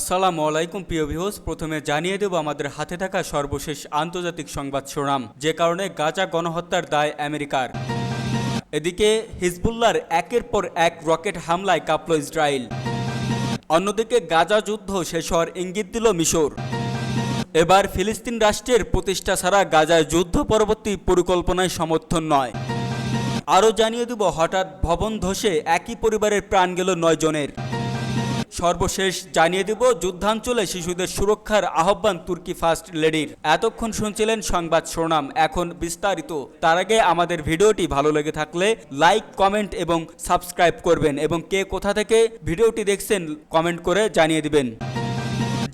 আসসালামু আলাইকুম প্রিয় ভিউয়ার্স, প্রথমে জানিয়ে দেব আমাদের হাতে থাকা সর্বশেষ আন্তর্জাতিক সংবাদ শিরোনাম যে কারণে গাজা গণহত্যার দায় আমেরিকার। এদিকে হিজবুল্লাহর একের পর এক রকেট হামলায় কাঁপল ইসরায়েল। অন্যদিকে গাজা যুদ্ধ শেষ হওয়ার ইঙ্গিত দিল মিশর। এবার ফিলিস্তিন রাষ্ট্রের প্রতিষ্ঠা ছাড়া গাজায় যুদ্ধ পরবর্তী পরিকল্পনায় সমর্থন নয়। আরও জানিয়ে দেব হঠাৎ ভবন ধসে একই পরিবারের প্রাণ গেল 9 জনের। সর্বশেষ জানিয়ে দেব যুদ্ধাঞ্চলে শিশুদের সুরক্ষার আহ্বান তুর্কি ফার্স্ট লেডির। এতক্ষণ শুনছিলেন সংবাদ শিরোনাম, এখন বিস্তারিত। তার আগে আমাদের ভিডিওটি ভালো লেগে থাকলে লাইক, কমেন্ট এবং সাবস্ক্রাইব করবেন এবং কে কোথা থেকে ভিডিওটি দেখছেন কমেন্ট করে জানিয়ে দিবেন।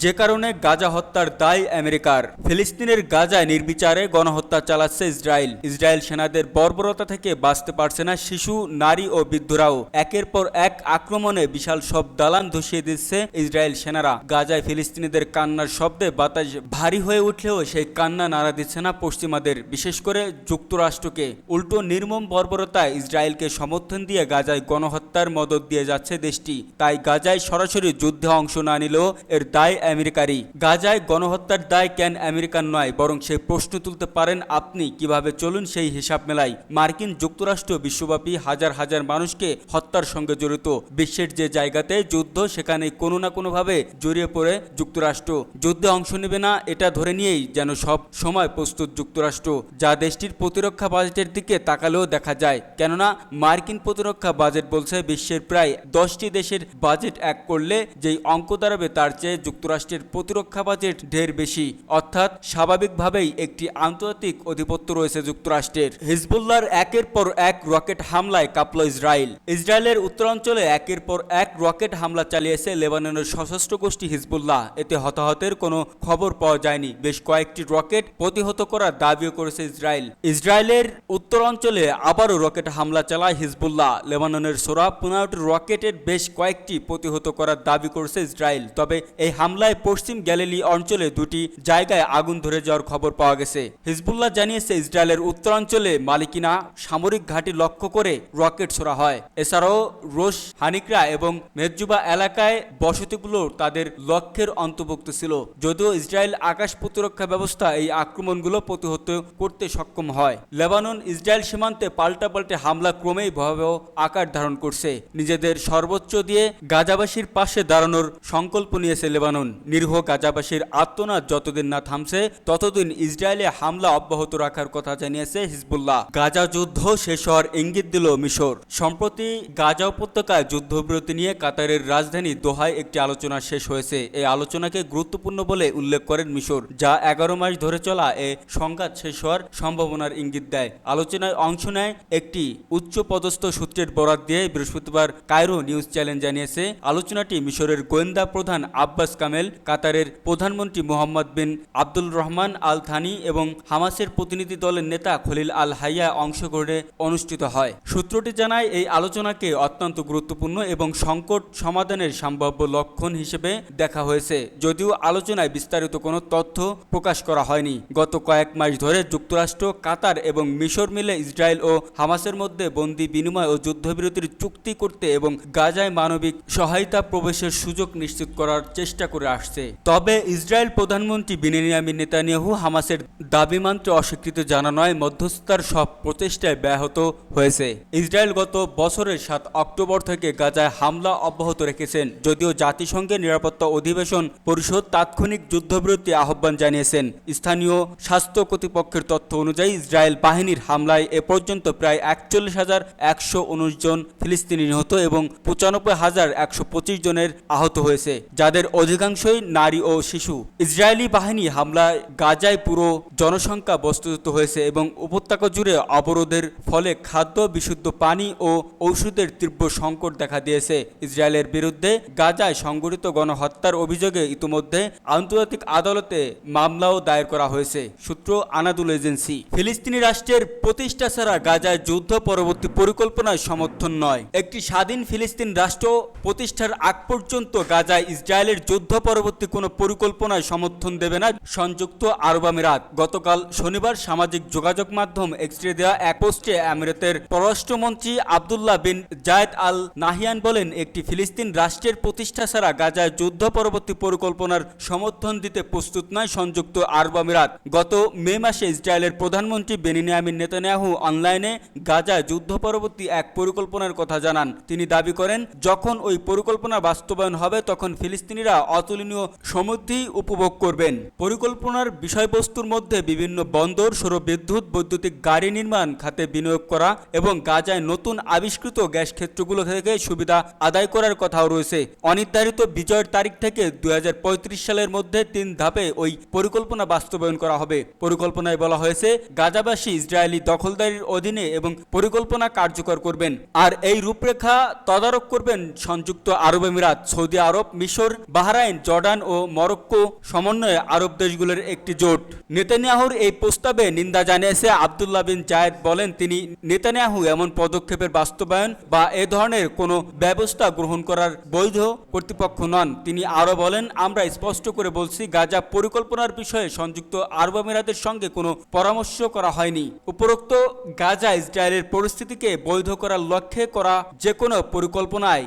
যে কারণে গাজা হত্যার দায় আমেরিকার। ফিলিস্তিনের গাজায় নির্বিচারে গণহত্যা চালাচ্ছে ইসরায়েল। ইসরায়েল সেনাদের বর্বরতা থেকে বাঁচতে পারছে না শিশু, নারী ও বৃদ্ধরাও। একের পর এক আক্রমণে বিশাল সব দালান ধসিয়ে দিচ্ছে ইসরায়েল সেনারা। গাজায় ফিলিস্তিনিদের কান্নার শব্দে বাতাস ভারী হয়ে উঠলেও সেই কান্না নাড়া দিচ্ছে না পশ্চিমাদের, বিশেষ করে যুক্তরাষ্ট্রকে। উল্টো নির্মম বর্বরতায় ইসরায়েলকে সমর্থন দিয়ে গাজায় গণহত্যার মদদ দিয়ে যাচ্ছে দেশটি। তাই গাজায় সরাসরি যুদ্ধে অংশ না নিলেও এর দায় আমেরিকারই। গাজায় গণহত্যার দায় কেন আমেরিকার নয়, বরং সেই প্রশ্ন তুলতে পারেন আপনি। কিভাবে চলুন সেই হিসাব মেলাই। মার্কিন যুক্তরাষ্ট্র বিশ্বব্যাপী হাজার হাজার মানুষকে হত্যার সঙ্গে জড়িত। বিশ্বের যে জায়গাতে যুদ্ধ সেখানে কোনো না কোনোভাবে জড়িয়ে পড়ে যুক্তরাষ্ট্র। যুদ্ধে অংশ নেবে না এটা ধরে নিয়েই যেন সব সময় প্রস্তুত যুক্তরাষ্ট্র, যা দেশটির প্রতিরক্ষা বাজেটের দিকে তাকালেও দেখা যায়। কেননা মার্কিন প্রতিরক্ষা বাজেট বলছে বিশ্বের প্রায় 10টি দেশের বাজেট এক করলে যেই অঙ্ক দাঁড়াবে তার চেয়ে যুক্তরাষ্ট্রের প্রতিরক্ষা বাজেট ঢের বেশি। অর্থাৎ স্বাভাবিকভাবেই একটি আন্তর্জাতিক আধিপত্য রয়েছে যুক্তরাষ্ট্রের। হিজবুল্লাহর একের পর এক রকেট হামলায় কাঁপল ইসরায়েল। ইসরায়েলের উত্তরাঞ্চলে একের পর এক রকেট হামলা চালিয়েছে লেবাননের সশস্ত্র গোষ্ঠী হিজবুল্লাহ। এতে হতাহতের কোনো খবর পাওয়া যায়নি। বেশ কয়েকটি রকেট প্রতিহত করার দাবিও করেছে ইসরায়েল। ইসরায়েলের উত্তরাঞ্চলে আবারও রকেট হামলা চালায় হিজবুল্লাহ। লেবাননের সোরা 15টি রকেটের বেশ কয়েকটি প্রতিহত করার দাবি করেছে ইসরায়েল। তবে এই হামলায় পশ্চিম গ্যালিলি অঞ্চলে 2টি জায়গায় আগুন ধরে যাওয়ার খবর পাওয়া গেছে। হিজবুল্লাহ জানিয়েছে ইসরায়েলের উত্তরাঞ্চলে মালিকিনা সামরিক ঘাঁটি লক্ষ্য করে রকেট ছোড়া হয়। এছাড়াও রোশ হানিকরা এবং মেজুবা এলাকায় বসতিগুলো তাদের লক্ষ্যের অন্তর্ভুক্ত ছিল। যদিও ইসরায়েল আকাশ প্রতিরক্ষা ব্যবস্থা এই আক্রমণগুলো প্রতিহত করতে সক্ষম হয়। লেবানন ইসরায়েল সীমান্তে পাল্টাপাল্টে হামলা ক্রমেই ভয়াবহ আকার ধারণ করছে। নিজেদের সর্বোচ্চ দিয়ে গাজাবাসীর পাশে দাঁড়ানোর সংকল্প নিয়েছে লেবানন। নিরীহ গাজাবাসীর আত্মনাদ যতদিন না থামছে ততদিন ইসরায়েলে হামলা অব্যাহত রাখার কথা জানিয়েছে হিজবুল্লাহ। গাজা যুদ্ধ শেষ হওয়ার ইঙ্গিত দিল মিশর। সম্প্রতি গাজা উপত্যকায় যুদ্ধবিরতি নিয়ে কাতারের রাজধানী দোহায় একটি আলোচনা শেষ হয়েছে। এই আলোচনাকে গুরুত্বপূর্ণ বলে উল্লেখ করেন মিশর, যা 11 মাস ধরে চলা এ সংঘাত শেষ হওয়ার সম্ভাবনার ইঙ্গিত দেয়। আলোচনায় অংশ নেয় একটি উচ্চ পদস্থ সূত্রের বরাত দিয়ে বৃহস্পতিবার কায়রো নিউজ চ্যানেল জানিয়েছে আলোচনাটি মিশরের গোয়েন্দা প্রধান আব্বাস কামেল, কাতারের প্রধানমন্ত্রী মোহাম্মদ বিন আব্দুল রহমান আল থানি এবং হামাসের প্রতিনিধি দলের নেতা খলিল আল হাইয়া অংশগ্রহণে অনুষ্ঠিত হয়। সূত্রটি জানায় এই আলোচনাকে অত্যন্ত গুরুত্বপূর্ণ এবং সংকট সমাধানের সম্ভাব্য লক্ষণ হিসেবে দেখা হয়েছে। যদিও আলোচনায় বিস্তারিত কোনো তথ্য প্রকাশ করা হয়নি। গত কয়েক মাস ধরে যুক্তরাষ্ট্র, কাতার এবং মিশর মিলে ইসরায়েল ও হামাসের মধ্যে বন্দী বিনিময় ও যুদ্ধবিরতির চুক্তি করতে এবং গাজায় মানবিক সহায়তা প্রবেশের সুযোগ নিশ্চিত করার চেষ্টা করে আসছে। তবে ইসরায়েল প্রধানমন্ত্রী বেনিয়ামিন নেতানিয়াহু হামাসের দাবি মানতে অস্বীকৃতি জানানোয় মধ্যস্থতার সব প্রচেষ্টায় ব্যাহত হয়েছে। ইসরায়েল গত বছরের 7 অক্টোবর থেকে গাজায় হামলা অব্যাহত রেখেছেন। যদিও জাতিসংঘের নিরাপত্তা অধিবেশন পরিষদ তাৎক্ষণিক যুদ্ধবিরতি আহ্বান জানিয়েছেন। স্থানীয় স্বাস্থ্য কর্তৃপক্ষের তথ্য অনুযায়ী ইসরায়েল বাহিনীর হামলায় এ পর্যন্ত প্রায় 41,119 জন ফিলিস্তিনি নিহত এবং 95,125 জনের আহত হয়েছে, যাদের অধিকাংশই নারী ও শিশু। ইসরায়েলি বাহিনী হামলায় গাজায় পুরো জনসংখ্যা বস্তুচ্যুত হয়েছে এবং উপত্যকা জুড়ে অবরোধের ফলে খাদ্য, বিশুদ্ধ পানি ও ঔষধের তীব্র সংকট দেখা দিয়েছে। ইসরায়েলের বিরুদ্ধে গাজায় সংঘটিত গণহত্যার অভিযোগে ইতিমধ্যে আন্তর্জাতিক আদালতে মামলাও দায়ের করা হয়েছে। সূত্র আনাদুল এজেন্সি। ফিলিস্তিনি রাষ্ট্রের প্রতিষ্ঠা ছাড়া গাজায় যুদ্ধ পরবর্তী পরিকল্পনায় সমর্থন নয়। একটি স্বাধীন ফিলিস্তিন রাষ্ট্র প্রতিষ্ঠার আগ পর্যন্ত গাজায় ইসরায়েলের যুদ্ধ পরবর্তী কোনো পরিকল্পনায় সমর্থন দেবে না সংযুক্ত আরব আমিরাত। গতকাল শনিবার সামাজিক যোগাযোগ মাধ্যম এক্সে দেওয়া এক পোস্টে আমিরাতের পররাষ্ট্রমন্ত্রী আব্দুল্লাহ বিন জায়েদ আল নাহিয়ান বলেন, একটি ফিলিস্তিন রাষ্ট্রের প্রতিষ্ঠা ছাড়া গাজায় যুদ্ধ পরবর্তী পরিকল্পনার সমর্থন দিতে প্রস্তুত নয় সংযুক্ত আরব আমিরাত। গত মে মাসে ইসরায়েলের প্রধানমন্ত্রী বেনিয়ামিন নেতানিয়াহু অনলাইনে গাজায় যুদ্ধ পরবর্তী এক পরিকল্পনার কথা জানান। তিনি দাবি করেন, যখন ওই পরিকল্পনা বাস্তবায়ন হবে তখন ফিলিস্তিনিরা অতুলনীয় সমৃদ্ধি উপভোগ করবেন। পরিকল্পনার বিষয়বস্তুর মধ্যে বিভিন্ন বন্দর, সৌর বিদ্যুৎ, বৈদ্যুতিক গাড়ি নির্মাণ খাতে বিনিয়োগ করা এবং গাজায় নতুন আবিষ্কৃত গ্যাস ক্ষেত্রগুলো থেকে সুবিধা আদায় করার কথাও রয়েছে। অনির্ধারিত বিজয়ের তারিখ থেকে 2035 সালের মধ্যে 3 ধাপে ওই পরিকল্পনা বাস্তবায়ন করা হবে। পরিকল্পনায় বলা হয়েছে, গাজাবাসী ইসরায়েলি দখলদারির অধীনে এবং পরিকল্পনা কার্যকর করবেন। আর এই রূপরেখা তদারক করবেন সংযুক্ত আরব আমিরাত, সৌদি আরব, মিশর, বাহরাইন, জর্ডান ও মরক্কো সমন্বয়ে আরব দেশগুলোর একটি জোট। নেতানিয়াহুর এই প্রস্তাবে নিন্দা জানিয়েছে আব্দুল্লাহ বিন জায়েদ বলেন, তিনি নেতানিয়াহু এমন পদক্ষেপের বাস্তবায়ন বা এ ধরনের কোনো ব্যবস্থা গ্রহণ করার বৈধ কর্তৃপক্ষ নন। তিনি আরও বলেন, আমরা স্পষ্ট করে বলছি, গাজা পরিকল্পনার বিষয়ে সংযুক্ত আরব আমিরাতের সঙ্গে কোনো পরামর্শ করা হয়নি। উপরোক্ত গাজা ইসরায়েলের পরিস্থিতিকে বৈধ করার লক্ষ্যে করা যে কোনো পরিকল্পনায়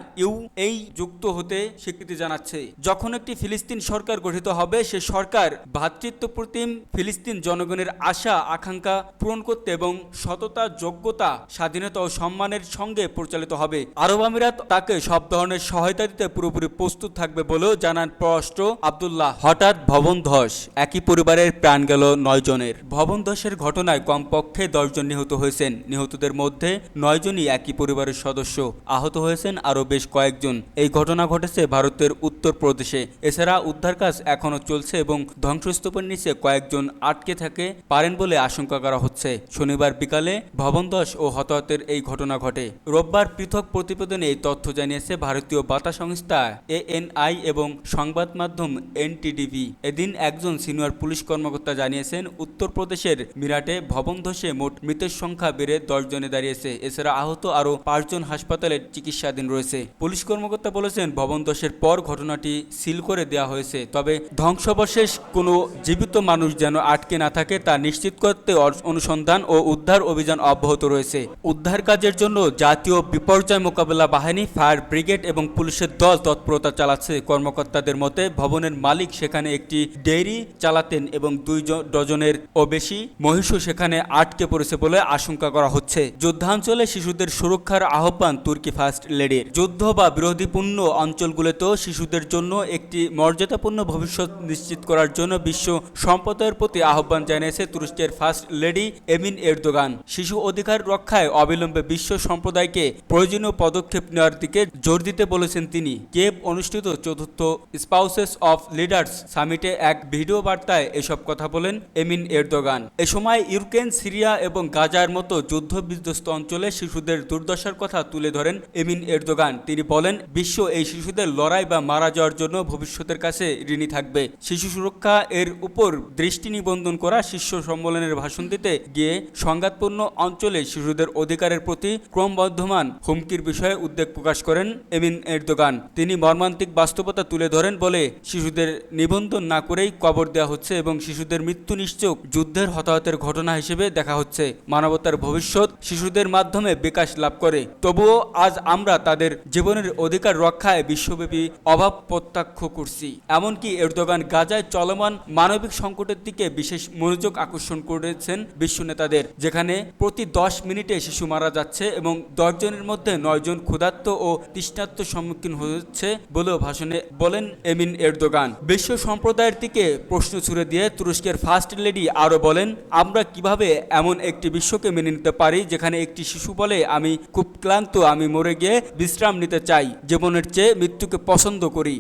এই যুক্ত হতে স্বীকৃতি জানাচ্ছে। যখন একটি ফিলিস্তিন সরকার গঠিত হবে, সে সরকার ভ্রাতৃত্বপ্রতিম ফিলিস্তিন জনগণের আশা আকাঙ্ক্ষা পূরণ করতে এবং সততা, যোগ্যতা, স্বাধীনতা ও সম্মানের সঙ্গে পরিচালিত হবে। আরব আমিরাত তাকে সব ধরনের সহায়তা দিতে পুরোপুরি প্রস্তুত থাকবে বলেও জানান পররাষ্ট্র আব্দুল্লাহ। হঠাৎ ভবন ধস, একই পরিবারের প্রাণ গেল 9 জনের। ভবন ধসের ঘটনায় কমপক্ষে 10 জন নিহত হয়েছেন। নিহতদের মধ্যে 9 জনই একই পরিবারের সদস্য। আহত হয়েছেন আরও বেশ কয়েকজন। এই ঘটনা ঘটেছে ভারতের উত্তরপ্রদেশে। এছাড়া উদ্ধার কাজ এখনও চলছে এবং ধ্বংসস্তূপের নিচে কয়েকজন আটকে থাকে পারেন বলে আশঙ্কা করা হচ্ছে। শনিবার বিকালে ভবন ধস ও হতাহতের এই ঘটনা ঘটে। রোববার পৃথক প্রতিবেদনে এই তথ্য জানিয়েছে ভারতীয় বার্তা সংস্থা ANI এবং সংবাদ মাধ্যম NTDB। এদিন একজন সিনিয়র পুলিশ কর্মকর্তা জানিয়েছেন, উত্তরপ্রদেশের মিরাটে ভবন ধসে মোট মৃতের সংখ্যা বেড়ে 10 জনে দাঁড়িয়েছে। এছাড়া আহত আরও 5 জন হাসপাতালে চিকিৎসাধীন রয়েছে। পুলিশ কর্মকর্তা বলেছেন, ভবন ধসের পর ঘটনাটি সিল করে দেওয়া হয়েছে, তবে ধ্বংসাবশেষ কোনো জীবিত মানুষ যেন আটকে না থাকে তা নিশ্চিত করতে অনুসন্ধান ও উদ্ধার অভিযান অব্যাহত রয়েছে। উদ্ধার কাজের জন্য জাতীয় বিপর্যয় মোকাবেলা বাহিনী, ফায়ার ব্রিগেড এবং পুলিশের দল তৎপরতা চালাচ্ছে। কর্মকর্তাদের মতে, ভবনের মালিক সেখানে একটি ডেইরি চালাতেন এবং 2 ডজনের ও বেশি মহিষও সেখানে আটকে পড়েছে বলে আশঙ্কা করা হচ্ছে। যুদ্ধাঞ্চলে শিশুদের সুরক্ষার আহ্বান তুর্কি ফার্স্ট লেডির। যুদ্ধ বা বিরোধীপূর্ণ অঞ্চলগুলোতেও শিশুদের জন্য একটি মর্যাদাপূর্ণ ভবিষ্যৎ নিশ্চিত করার জন্য বিশ্ব সম্প্রদায়ের প্রতি আহ্বান জানিয়েছে তুরস্কের ফার্স্ট লেডি এমিন এরদোগান। শিশু অধিকার রক্ষায় অবিলম্বে বিশ্ব সম্প্রদায়কে প্রয়োজনীয় পদক্ষেপ নেওয়ার দিকে জোর দিতে বলেছেন তিনি। কিয়েভ অনুষ্ঠিত 4th স্পাউসেস অফ লিডার্স সামিটে এক ভিডিও বার্তায় এসব কথা বলেন এমিন এরদোগান। এ সময় ইউক্রেন, সিরিয়া এবং গাজার মতো যুদ্ধ বিধ্বস্ত অঞ্চলে শিশুদের দুর্দশার কথা তুলে ধরেন এমিন এরদোগান। তিনি বলেন, বিশ্ব এই শিশুদের লড়াই বা মারা যাওয়ার জন্য ভবিষ্যতের কাছে ঋণী থাকবে। শিশু সুরক্ষা এর উপর দৃষ্টি নিবন্ধন করা শীর্ষ সম্মেলনের ভাষণ দিতে গিয়ে সংঘাতপূর্ণ অঞ্চলে শিশুদের অধিকারের প্রতি ক্রমবর্ধমান হুমকির বিষয়ে উদ্বেগ প্রকাশ করেন এমিন এরদোগান। তিনি মর্মান্তিক বাস্তবতা তুলে ধরেন বলে, শিশুদের নিবন্ধন না করেই কবর দেওয়া হচ্ছে এবং শিশুদের মৃত্যু নিশ্চয় যুদ্ধের হতাহতের ঘটনা হিসেবে দেখা হচ্ছে। মানবতার ভবিষ্যৎ শিশুদের মাধ্যমে বিকাশ লাভ করে। তবুও আজ আমরা তাদের জীবনের অধিকার রক্ষায় বিশ্বব্যাপী অভাব প্রত্যক্ষ করছি। এমনকি এরদোগান গাজায় চলমান মানবিক সংকটের দিকে বিশেষ মনোযোগ আকর্ষণ করেছেন বিশ্ব নেতাদের, যেখানে প্রতি 10 মিনিটে শিশু মারা যাচ্ছে এবং 10 জনের মধ্যে 9 জন ক্ষুধার্ত ও তৃষ্ণার্ত সম্মুখীন হচ্ছে বলেও ভাষণে বলেন এমিন এরদোগান। বিশ্ব সম্প্রদায়ের দিকে প্রশ্ন ছুড়ে দিয়ে তুরস্কের ফার্স্ট লেডি আরও বলেন, আমরা কিভাবে এমন একটি বিশ্বকে মেনে নিতে পারি যেখানে একটি শিশু বলে, আমি খুব ক্লান্ত, আমি মরে গিয়ে বিশ্রাম নিতে চাই, জীবনের চেয়ে মৃত্যুকে পছন্দ করি।